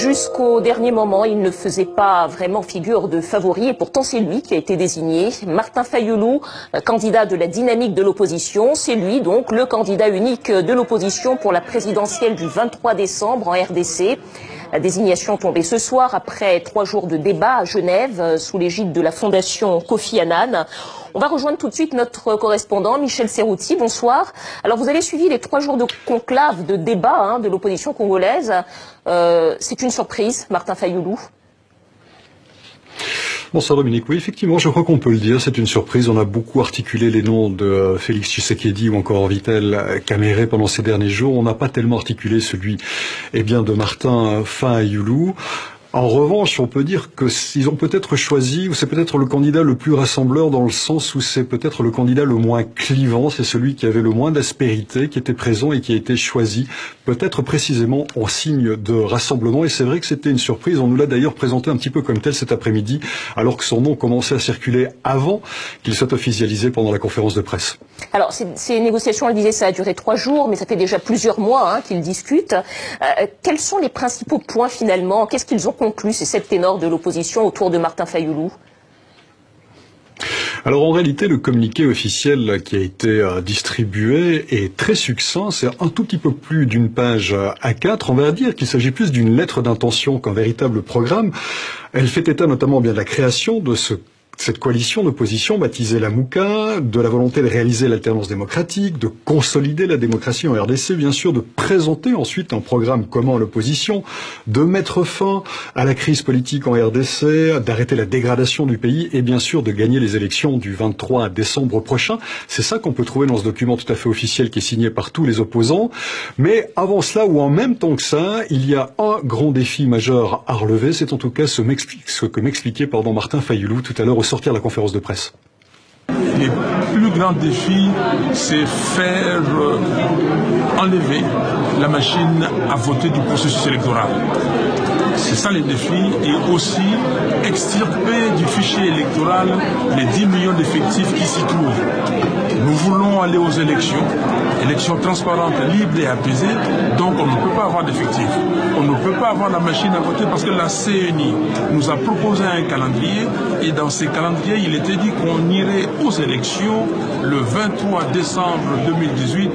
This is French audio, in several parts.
Jusqu'au dernier moment, il ne faisait pas vraiment figure de favori et pourtant c'est lui qui a été désigné. Martin Fayulu, candidat de la dynamique de l'opposition, c'est lui donc le candidat unique de l'opposition pour la présidentielle du 23 décembre en RDC. La désignation tombée ce soir après 3 jours de débat à Genève sous l'égide de la fondation Kofi Annan. On va rejoindre tout de suite notre correspondant Michel Serrouti. Bonsoir. Alors vous avez suivi les 3 jours de conclave, de débat de l'opposition congolaise. C'est une surprise, Martin Fayulu? Bonsoir Dominique, oui effectivement je crois qu'on peut le dire, c'est une surprise. On a beaucoup articulé les noms de Félix Tshisekedi ou encore Vital Kamerhe pendant ces derniers jours. On n'a pas tellement articulé celui de Martin Fayulu. En revanche, on peut dire que s'ils ont peut-être choisi, ou c'est peut-être le candidat le plus rassembleur dans le sens où c'est peut-être le candidat le moins clivant, c'est celui qui avait le moins d'aspérité, qui était présent et qui a été choisi, peut-être précisément en signe de rassemblement. Et c'est vrai que c'était une surprise, on nous l'a d'ailleurs présenté un petit peu comme tel cet après-midi, alors que son nom commençait à circuler avant qu'il soit officialisé pendant la conférence de presse. Alors, ces négociations, elle disait, ça a duré 3 jours, mais ça fait déjà plusieurs mois qu'ils discutent. Quels sont les principaux points finalement? Qu'est-ce qu'ils ont conclu, ces 7 ténors de l'opposition autour de Martin Fayulu? Alors en réalité, le communiqué officiel qui a été distribué est très succinct. C'est un tout petit peu plus d'une page A4. On va dire qu'il s'agit plus d'une lettre d'intention qu'un véritable programme. Elle fait état notamment de la création de cette coalition d'opposition baptisée la MOUCA, de la volonté de réaliser l'alternance démocratique, de consolider la démocratie en RDC, bien sûr, de présenter ensuite un programme commun à l'opposition, de mettre fin à la crise politique en RDC, d'arrêter la dégradation du pays et bien sûr de gagner les élections du 23 décembre prochain. C'est ça qu'on peut trouver dans ce document tout à fait officiel qui est signé par tous les opposants. Mais avant cela, ou en même temps que ça, il y a un grand défi majeur à relever. C'est en tout cas ce que m'expliquait Martin Fayulu tout à l'heure au sortir la conférence de presse. Le plus grand défi, c'est faire enlever la machine à voter du processus électoral. C'est ça le défi, et aussi extirper du fichier électoral les 10 millions d'effectifs qui s'y trouvent. Nous voulons aller aux élections transparentes, libres et apaisées, donc on ne peut pas avoir d'effectifs. On ne peut pas avoir la machine à voter parce que la CENI nous a proposé un calendrier, et dans ce calendrier, il était dit qu'on irait aux élections le 23 décembre 2018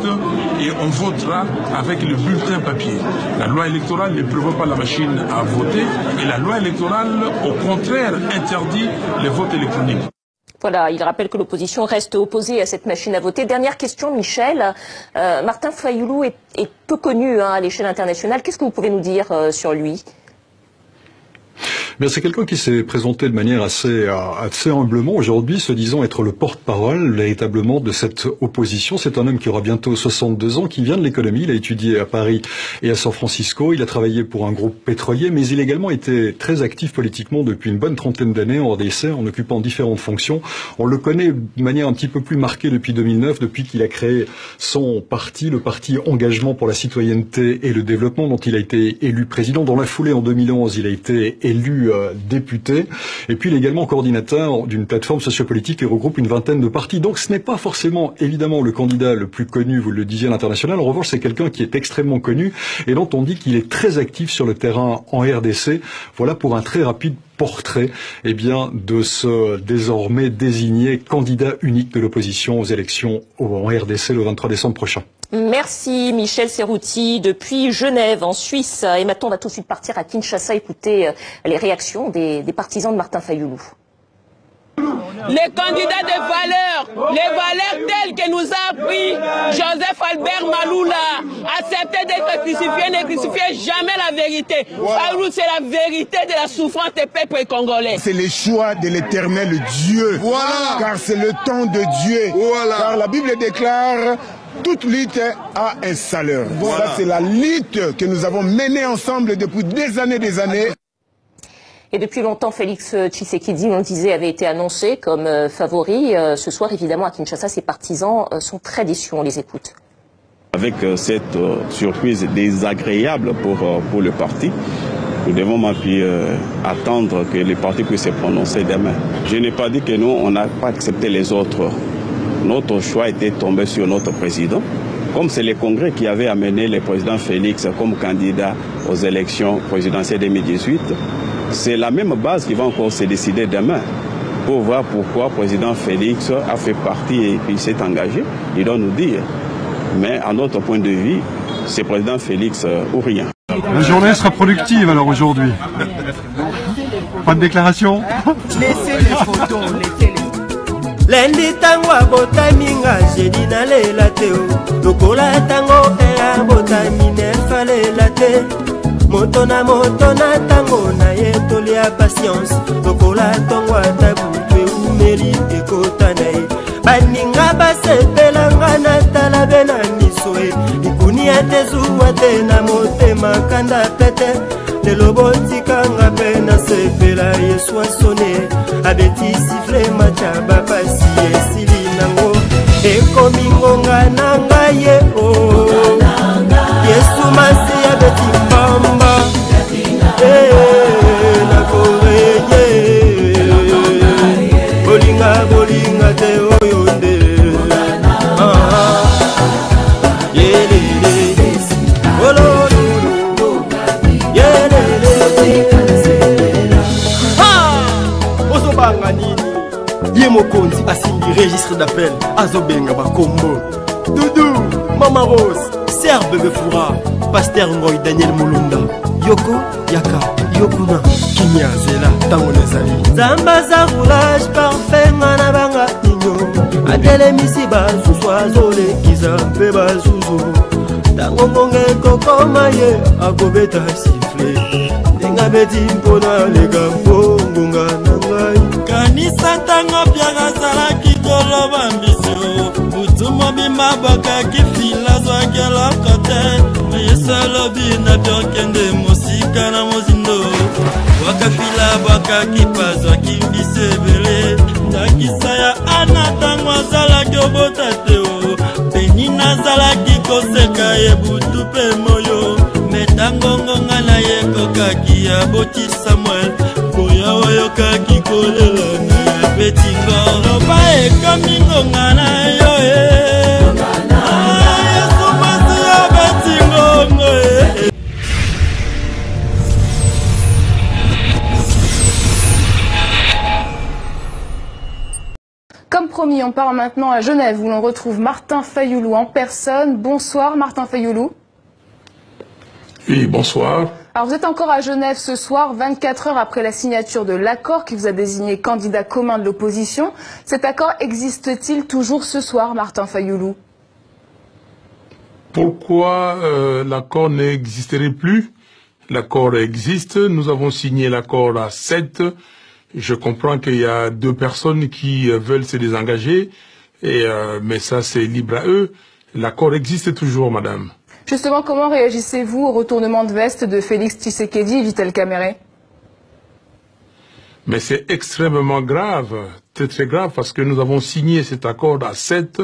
et on votera avec le bulletin papier. La loi électorale ne prévoit pas la machine à voter et la loi électorale, au contraire, interdit les votes électroniques. Voilà, il rappelle que l'opposition reste opposée à cette machine à voter. Dernière question, Michel. Martin Fayulu est peu connu à l'échelle internationale. Qu'est-ce que vous pouvez nous dire sur lui? C'est quelqu'un qui s'est présenté de manière assez humblement aujourd'hui, se disant être le porte-parole véritablement de cette opposition. C'est un homme qui aura bientôt 62 ans, qui vient de l'économie. Il a étudié à Paris et à San Francisco. Il a travaillé pour un groupe pétrolier, mais il a également été très actif politiquement depuis une bonne trentaine d'années en RDC, en occupant différentes fonctions. On le connaît de manière un petit peu plus marquée depuis 2009, depuis qu'il a créé son parti, le parti Engagement pour la citoyenneté et le développement, dont il a été élu président. Dans la foulée, en 2011, il a été élu député, et puis il est également coordinateur d'une plateforme sociopolitique qui regroupe une vingtaine de partis. Donc ce n'est pas forcément évidemment le candidat le plus connu, vous le disiez, à l'international. En revanche, c'est quelqu'un qui est extrêmement connu et dont on dit qu'il est très actif sur le terrain en RDC. Voilà pour un très rapide portrait de ce désormais désigné candidat unique de l'opposition aux élections en RDC le 23 décembre prochain. Merci Michel Serrouti depuis Genève en Suisse. Et maintenant on va tout de suite partir à Kinshasa écouter les réactions des partisans de Martin Fayulu. Les candidats de valeurs, les valeurs telles que nous a appris Joseph Albert Maloula, accepter d'être crucifié, ne crucifier jamais la vérité. Fayulu, c'est la vérité de la souffrance des peuples congolais. C'est le choix de l'éternel Dieu, car c'est le temps de Dieu, car la Bible déclare: toute lutte a un salaire. Ça, c'est la lutte que nous avons menée ensemble depuis des années. Et depuis longtemps, Félix Tshisekedi, on le disait, avait été annoncé comme favori. Ce soir, évidemment, à Kinshasa, ses partisans sont très déçus. On les écoute. Avec cette surprise désagréable pour le parti, nous devons attendre que le parti puisse se prononcer demain. Je n'ai pas dit que nous, on n'a pas accepté les autres. Notre choix était tombé sur notre président. Comme c'est le Congrès qui avait amené le président Félix comme candidat aux élections présidentielles 2018, c'est la même base qui va encore se décider demain pour voir pourquoi le président Félix a fait partie et puis s'est engagé. Il doit nous dire. Mais à notre point de vue, c'est le président Félix ou rien. La journée sera productive alors aujourd'hui. Pas de déclaration? Laissez les photos, laissez les... Lendi tango abotami nga jeudi nalela te lokola tango abotami nefalela te moto na tango na ye tolia patience lokola tango atabutu umeli ekota na ye baninga basepelanga na tala be na miso e likuni ate zuwa te na motema kanda pete lelo botikanga mpe nasepela yesu asone abeti sifle machaba pasi esili nango ekomi ngonga na ngai ye o yesu masi abeti mbamba nakoreye bolinga te oyo nde Ye mokonzi asimbi registre d'appel azobenga bakombo Doudou, Mama Rose, Serbe Bébé Foura, Pasteur Ngoy Daniel Mulunda, Yoko Yaka, Yokuna, Kinya Zela, Tango Nezali Zamba za roulage parfait ngana banga inyo Adele misi bazuzu azole kiza pe bazuzu Tango monge kokoma ye akobeta sifle Denga beti mpona lega mpongunga nangai Kanisa tango piaga salaki koloba mbisio Butumo bima bakaki fila zwakela kote Yesu lobi na biokende musika na mozindo Wakafila bakaki pazwaki mbisebele Nakisa ya ana tango azalaki obotateo Penina zalaki koseka ye butu pe moyo Metangongo ngana ye kokaki ya boti Samuel Koya wayokaki kolela na ya betingo Loba ekomi ngonga na yo Yesu masi ya betingo Comme promis, on part maintenant à Genève où l'on retrouve Martin Fayoulou en personne. Bonsoir Martin Fayoulou. Oui, bonsoir. Alors vous êtes encore à Genève ce soir, 24 heures après la signature de l'accord qui vous a désigné candidat commun de l'opposition. Cet accord existe-t-il toujours ce soir, Martin Fayoulou? Pourquoi l'accord n'existerait plus? L'accord existe, nous avons signé l'accord à 7. Je comprends qu'il y a 2 personnes qui veulent se désengager, mais ça c'est libre à eux. L'accord existe toujours, madame. Justement, comment réagissez-vous au retournement de veste de Félix Tshisekedi et Vital Kamerhe? Mais c'est extrêmement grave, très très grave, parce que nous avons signé cet accord à 7,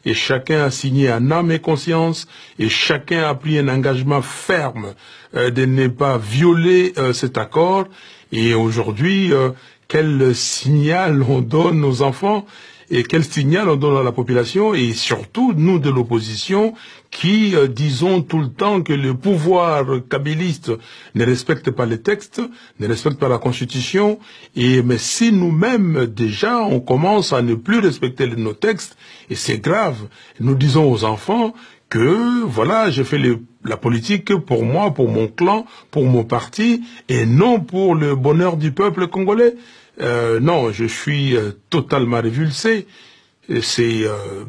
et chacun a signé en âme et conscience, et chacun a pris un engagement ferme de ne pas violer cet accord. Et aujourd'hui, quel signal on donne aux enfants et quel signal on donne à la population et surtout nous de l'opposition qui disons tout le temps que le pouvoir kabyliste ne respecte pas les textes, ne respecte pas la constitution mais si nous-mêmes déjà on commence à ne plus respecter nos textes et c'est grave, nous disons aux enfants que voilà, j'ai fait la politique pour moi, pour mon clan, pour mon parti et non pour le bonheur du peuple congolais. Non, je suis totalement révulsé.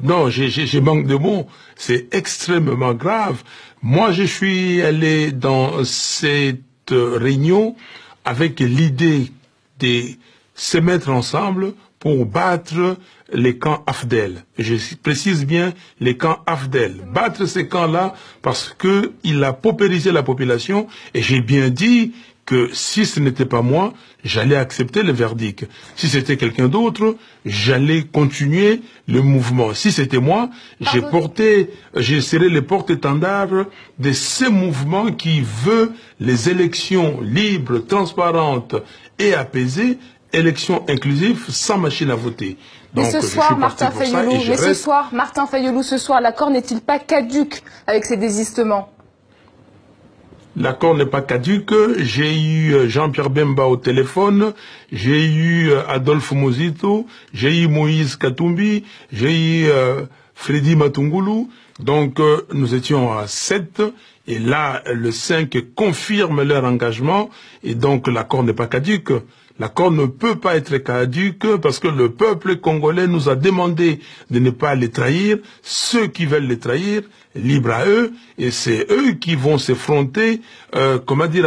Non, j'ai manque de mots. C'est extrêmement grave. Moi, je suis allé dans cette réunion avec l'idée de se mettre ensemble pour battre les camps AFDEL. Je précise bien les camps AFDEL. Battre ces camps-là parce que il a paupérisé la population et j'ai bien dit que si ce n'était pas moi, j'allais accepter le verdict. Si c'était quelqu'un d'autre, j'allais continuer le mouvement. Si c'était moi, j'ai serré les porte-étendards de ce mouvement qui veut les élections libres, transparentes et apaisées, élections inclusives sans machine à voter. Donc, mais ce soir, Martin Fayulu, ce soir, l'accord n'est-il pas caduc avec ces désistements? L'accord n'est pas caduc. J'ai eu Jean-Pierre Bemba au téléphone, j'ai eu Adolphe Mozito, j'ai eu Moïse Katumbi, j'ai eu Freddy Matungulu. Donc nous étions à 7 et là le 5 confirme leur engagement et donc l'accord n'est pas caduc. L'accord ne peut pas être caduc parce que le peuple congolais nous a demandé de ne pas les trahir. Ceux qui veulent les trahir, libre à eux, et c'est eux qui vont s'effronter, à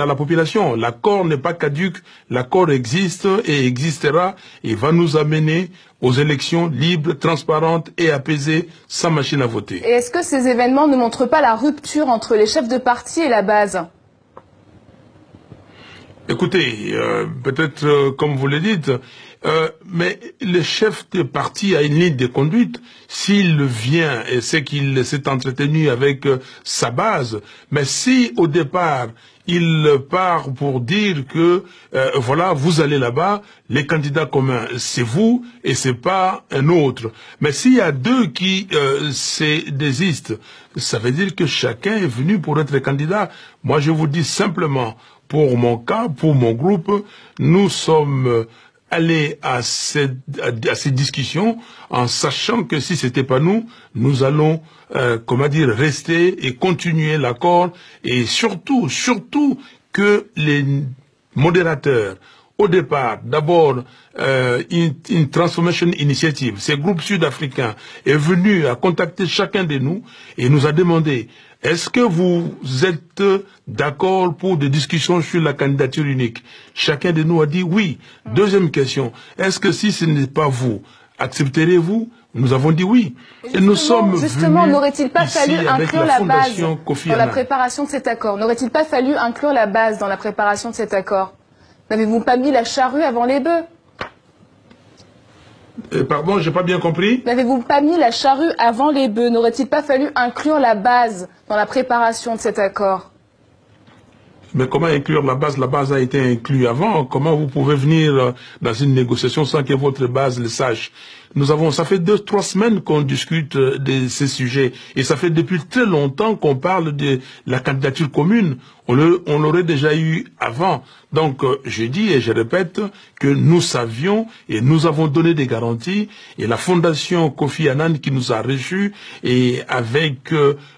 la population. L'accord n'est pas caduc, l'accord existe et existera et va nous amener aux élections libres, transparentes et apaisées, sans machine à voter. Et est-ce que ces événements ne montrent pas la rupture entre les chefs de parti et la base ? Écoutez, peut-être comme vous le dites, mais le chef de parti a une ligne de conduite. S'il vient et c'est qu'il s'est entretenu avec sa base, mais si au départ il part pour dire que voilà, vous allez là-bas, les candidats communs, c'est vous et c'est pas un autre. Mais s'il y a deux qui se désistent, ça veut dire que chacun est venu pour être candidat. Moi, je vous dis simplement, pour mon cas, pour mon groupe, nous sommes allés à ces discussions en sachant que si c'était pas nous, nous allons, rester et continuer l'accord et surtout que les modérateurs, au départ, d'abord, une Transformation Initiative, ces groupes sud-africains, est venu à contacter chacun de nous et nous a demandé est-ce que vous êtes d'accord pour des discussions sur la candidature unique? Chacun de nous a dit oui. Deuxième question, est-ce que si ce n'est pas vous, accepterez-vous? Nous avons dit oui. Et nous sommes justement, venus n'aurait-il pas fallu inclure la base dans la préparation de cet accord? N'aurait-il pas fallu inclure la base dans la préparation de cet accord? N'avez-vous pas mis la charrue avant les bœufs? Pardon, j'ai pas bien compris. N'avez-vous pas mis la charrue avant les bœufs? N'aurait-il pas fallu inclure la base dans la préparation de cet accord? Mais comment inclure la base? La base a été inclue avant. Comment vous pouvez venir dans une négociation sans que votre base le sache? Ça fait 2-3 semaines qu'on discute de ces sujets. Et ça fait depuis très longtemps qu'on parle de la candidature commune. On l'aurait déjà eu avant. Donc, je dis et je répète que nous savions et nous avons donné des garanties. Et la fondation Kofi Annan qui nous a reçus et avec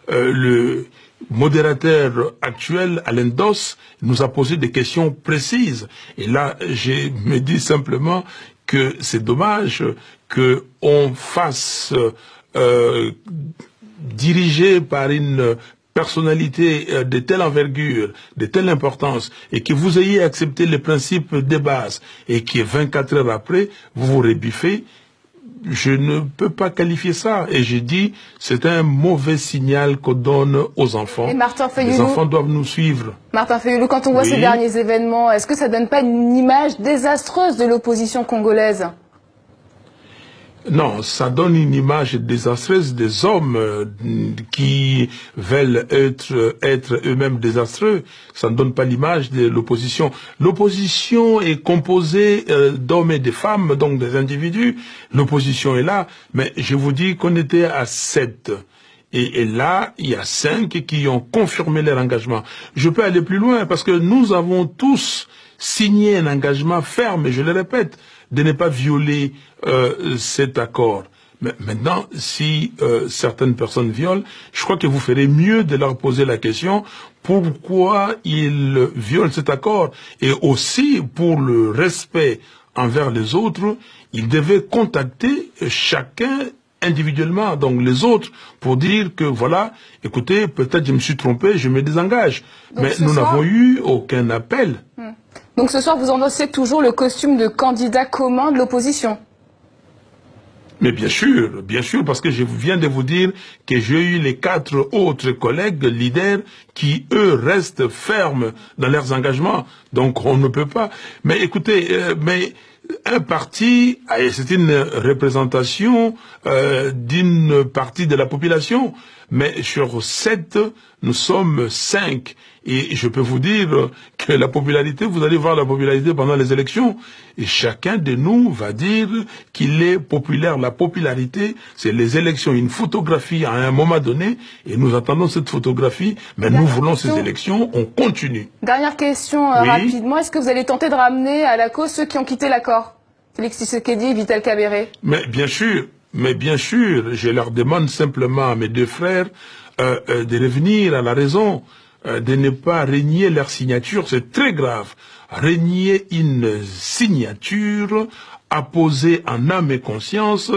le modérateur actuel, Alain Dos, nous a posé des questions précises. Et là, je me dis simplement que c'est dommage qu'on fasse diriger par une personnalité de telle envergure, de telle importance, et que vous ayez accepté les principes de base, et que 24 heures après, vous vous rebiffez. Je ne peux pas qualifier ça. Et j'ai dit, c'est un mauvais signal qu'on donne aux enfants. Et Martin Fayulu, les enfants doivent nous suivre. Martin Fayulu, quand on voit ces derniers événements, est-ce que ça donne pas une image désastreuse de l'opposition congolaise? Non, ça donne une image désastreuse des hommes qui veulent être eux-mêmes désastreux. Ça ne donne pas l'image de l'opposition. L'opposition est composée d'hommes et de femmes, donc des individus. L'opposition est là, mais je vous dis qu'on était à 7. Et là, il y a 5 qui ont confirmé leur engagement. Je peux aller plus loin parce que nous avons tous signé un engagement ferme, et je le répète, de ne pas violer cet accord. Mais maintenant, si certaines personnes violent, je crois que vous ferez mieux de leur poser la question pourquoi ils violent cet accord. Et aussi, pour le respect envers les autres, ils devaient contacter chacun individuellement, donc les autres, pour dire que voilà, écoutez, peut-être je me suis trompé, je me désengage. Donc, mais nous n'avons eu aucun appel. Donc ce soir, vous endossez toujours le costume de candidat commun de l'opposition? Mais bien sûr, parce que je viens de vous dire que j'ai eu les 4 autres collègues leaders qui, eux, restent fermes dans leurs engagements. Donc on ne peut pas. Mais écoutez, un parti, c'est une représentation d'une partie de la population, mais sur 7, nous sommes 5. Et je peux vous dire que la popularité, vous allez voir la popularité pendant les élections. Et chacun de nous va dire qu'il est populaire. La popularité, c'est les élections, une photographie à un moment donné. Et nous attendons cette photographie, mais nous voulons ces élections, on continue. Dernière question rapidement. Est-ce que vous allez tenter de ramener à la cause ceux qui ont quitté l'accord? Félix Tshisekedi et Vital Kamerhe. Mais bien sûr, je leur demande simplement à mes deux frères de revenir à la raison. De ne pas renier leur signature, c'est très grave. Renier une signature apposée en âme et conscience,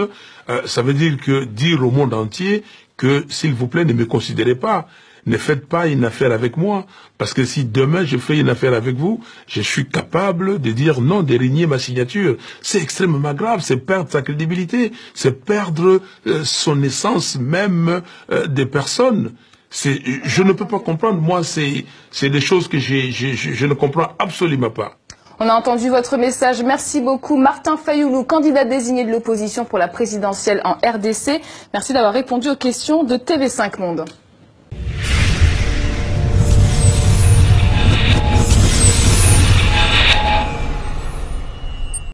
ça veut dire que dire au monde entier que, s'il vous plaît, ne me considérez pas, ne faites pas une affaire avec moi, parce que si demain je fais une affaire avec vous, je suis capable de dire non, de renier ma signature. C'est extrêmement grave, c'est perdre sa crédibilité, c'est perdre son essence même des personnes. Je ne peux pas comprendre, moi, c'est des choses que je ne comprends absolument pas. On a entendu votre message. Merci beaucoup. Martin Fayulu, candidat désigné de l'opposition pour la présidentielle en RDC. Merci d'avoir répondu aux questions de TV5 Monde.